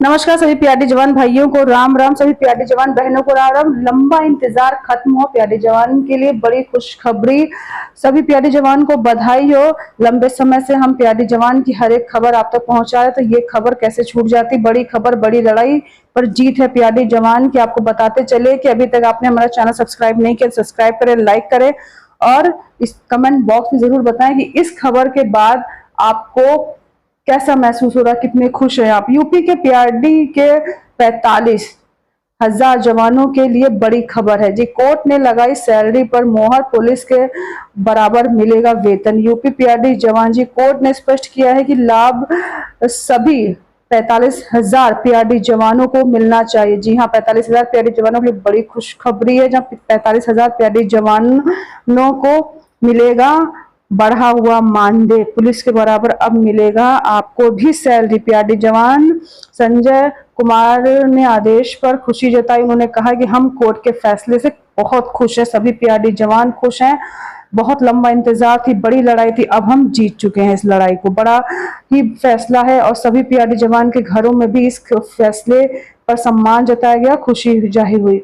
नमस्कार सभी प्यारे जवान भाइयों को राम राम, सभी प्यारे जवान बहनों को राम राम। लंबा इंतजार खत्म हो, प्यारे जवान के लिए बड़ी खुशखबरी। सभी प्यारे जवान को बधाई हो। लंबे समय से हम प्यारे जवान की हर एक खबर आप तक पहुंचा रहे, तो ये खबर कैसे छूट जाती। बड़ी खबर, बड़ी लड़ाई पर जीत है प्यारे जवान की। आपको बताते चले कि अभी तक आपने हमारा चैनल सब्सक्राइब नहीं किया, सब्सक्राइब करें, लाइक करें और इस कमेंट बॉक्स में जरूर बताएं कि इस खबर के बाद आपको कैसा महसूस हो रहा, कितने खुश हैं आप। यूपी के पीआरडी के 45,000 जवानों के लिए बड़ी खबर है जी। कोर्ट ने लगाई सैलरी पर मोहर, पुलिस के बराबर मिलेगा वेतन। यूपी पीआरडी जवान जी, कोर्ट ने स्पष्ट किया है कि लाभ सभी 45,000 पीआरडी जवानों को मिलना चाहिए। जी हाँ, 45,000 पीआरडी जवानों के लिए बड़ी खुशखबरी है, जहाँ 45,000 पीआरडी जवानों को मिलेगा बढ़ा हुआ मानदेय, पुलिस के बराबर अब मिलेगा आपको भी सैलरी। पीआरडी जवान संजय कुमार ने आदेश पर खुशी जताई। उन्होंने कहा कि हम कोर्ट के फैसले से बहुत खुश हैं, सभी पीआरडी जवान खुश हैं। बहुत लंबा इंतजार थी, बड़ी लड़ाई थी, अब हम जीत चुके हैं इस लड़ाई को। बड़ा ही फैसला है और सभी पीआरडी जवान के घरों में भी इस फैसले पर सम्मान जताया गया, खुशी जाहिर हुई।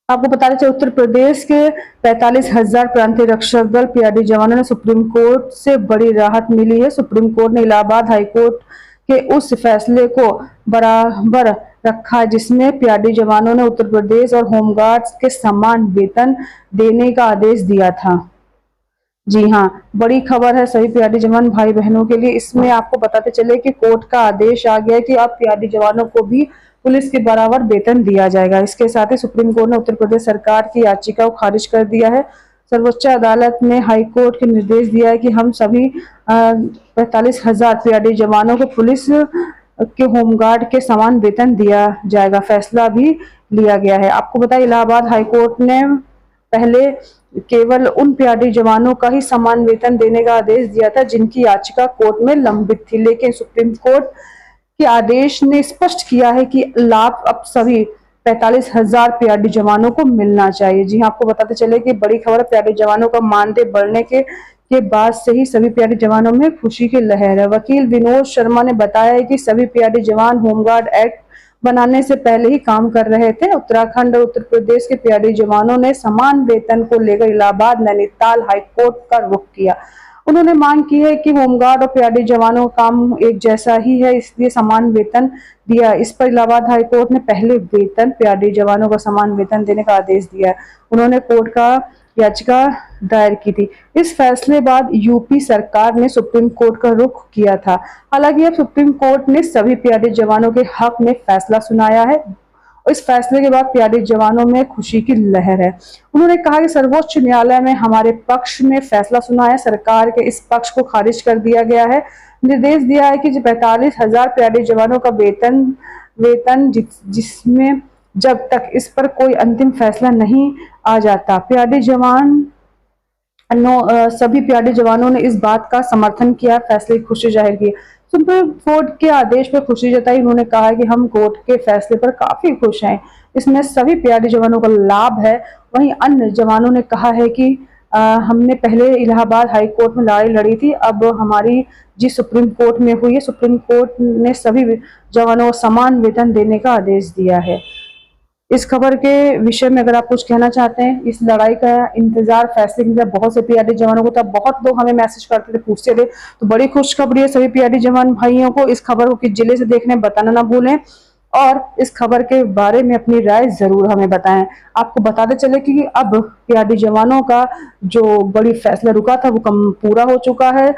आपको बता दें, उत्तर प्रदेश के 45,000 प्रांतीय रक्षक दल पीआरडी जवानों ने सुप्रीम कोर्ट से बड़ी राहत मिली है। सुप्रीम कोर्ट ने इलाहाबाद हाईकोर्ट के उस फैसले को बराबर रखा है जिसमें पीआरडी जवानों ने उत्तर प्रदेश और होमगार्ड्स के समान वेतन देने का आदेश दिया था। जी हाँ, बड़ी खबर है सभी पीआरडी जवान भाई बहनों के लिए। इसमें आपको बताते चले कि कोर्ट का आदेश आ गया है कि अब पीआरडी जवानों को भी पुलिस के बराबर वेतन दिया जाएगा। इसके साथ ही सुप्रीम कोर्ट ने उत्तर प्रदेश सरकार की याचिका को खारिज कर दिया है। सर्वोच्च अदालत ने हाई कोर्ट को निर्देश दिया है कि हम सभी 45,000 पीआरडी जवानों को पुलिस के होमगार्ड के समान वेतन दिया जाएगा। फैसला भी लिया गया है। आपको बताया, इलाहाबाद हाईकोर्ट ने पहले केवल उन पीआरडी जवानों का ही समान वेतन देने का आदेश दिया था जिनकी याचिका कोर्ट में लंबित थी, लेकिन सुप्रीम कोर्ट के आदेश ने स्पष्ट किया है कि लाभ अब सभी 45,000 पीआरडी जवानों को मिलना चाहिए। जी हाँ, आपको बताते चले कि बड़ी खबर, पीआरडी जवानों का मानदेय बढ़ने के बाद से ही सभी पीआरडी जवानों में खुशी की लहर है। वकील विनोद शर्मा ने बताया है कि सभी पीआरडी जवान होमगार्ड एक्ट बनाने से पहले ही काम कर रहे थे। उत्तराखंड और उत्तर प्रदेश के पीआरडी जवानों ने समान वेतन को लेकर इलाहाबाद नैनीताल हाईकोर्ट का रुख किया। उन्होंने मांग की है कि होमगार्ड और पीआरडी जवानों का काम एक जैसा ही है, इसलिए समान वेतन दिया। इस पर इलाहाबाद हाईकोर्ट ने पहले वेतन पीआरडी जवानों को समान वेतन देने का आदेश दिया है। उन्होंने कोर्ट का याचिका दायर की थी। इस फैसले बाद यूपी सरकार ने सुप्रीम कोर्ट का रुख किया था। हालांकि अब सुप्रीम कोर्ट ने सभी पीआरडी जवानों के हक में फैसला सुनाया है। इस फैसले के बाद पीआरडी जवानों में खुशी की लहर है। उन्होंने कहा कि सर्वोच्च न्यायालय में हमारे पक्ष में फैसला सुना है, सरकार के इस पक्ष को खारिज कर दिया गया है। निर्देश दिया है कि 45,000 पीआरडी जवानों का वेतन जिसमें जब तक इस पर कोई अंतिम फैसला नहीं आ जाता, पीआरडी जवान सभी पीआरडी जवानों ने इस बात का समर्थन किया, फैसले की खुशी जाहिर की। सुप्रीम कोर्ट के आदेश पर खुशी जताई। उन्होंने कहा कि हम कोर्ट के फैसले पर काफी खुश हैं, इसमें सभी पीआरडी जवानों का लाभ है। वहीं अन्य जवानों ने कहा है कि हमने पहले इलाहाबाद हाई कोर्ट में लड़ाई लड़ी थी, अब हमारी जी सुप्रीम कोर्ट में हुई है। सुप्रीम कोर्ट ने सभी जवानों को समान वेतन देने का आदेश दिया है। इस खबर के विषय में अगर आप कुछ कहना चाहते हैं, इस लड़ाई का इंतजार फैसले के लिए बहुत से पीआरडी जवानों को था। बहुत लोग हमें मैसेज करते थे, पूछते थे, तो बड़ी खुशखबरी है सभी पीआरडी जवान भाइयों को। इस खबर को किस जिले से देखने बताना ना भूलें और इस खबर के बारे में अपनी राय जरूर हमें बताएं। आपको बताते चले कि अब पीआरडी जवानों का जो बड़ी फैसला रुका था वो पूरा हो चुका है।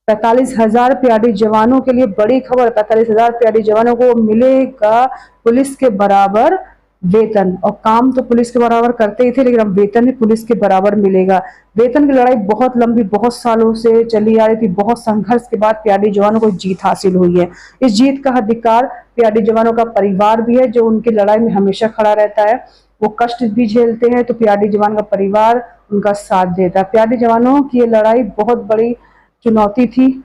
45,000 पीआरडी जवानों के लिए बड़ी खबर, 45,000 पीआरडी जवानों को मिलेगा पुलिस के बराबर वेतन। और काम तो पुलिस के बराबर करते ही थे, लेकिन अब वेतन भी पुलिस के बराबर मिलेगा। वेतन की लड़ाई बहुत लंबी, बहुत सालों से चली आ रही थी। बहुत संघर्ष के बाद पीआरडी जवानों को जीत हासिल हुई है। इस जीत का अधिकार पीआरडी जवानों का परिवार भी है, जो उनकी लड़ाई में हमेशा खड़ा रहता है। वो कष्ट भी झेलते हैं तो पीआरडी जवान का परिवार उनका साथ देता है। पीआरडी जवानों की ये लड़ाई बहुत बड़ी चुनौती थी,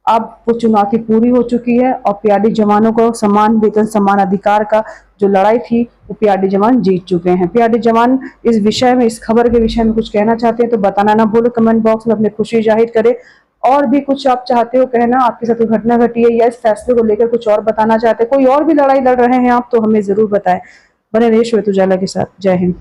अब वो चुनौती पूरी हो चुकी है और पीआरडी जवानों को समान वेतन, समान अधिकार का जो लड़ाई थी वो पीआरडी जवान जीत चुके हैं। पीआरडी जवान इस विषय में, इस खबर के विषय में कुछ कहना चाहते हैं तो बताना ना भूलें, कमेंट बॉक्स में अपनी खुशी जाहिर करें और भी कुछ आप चाहते हो कहना, आपके साथ कोई घटना घटी है या इस फैसले को लेकर कुछ और बताना चाहते हैं, कोई और भी लड़ाई लड़ रहे हैं आप, तो हमें जरूर बताएं। बने रहिए श्वेत उजाला के साथ। जय हिंद।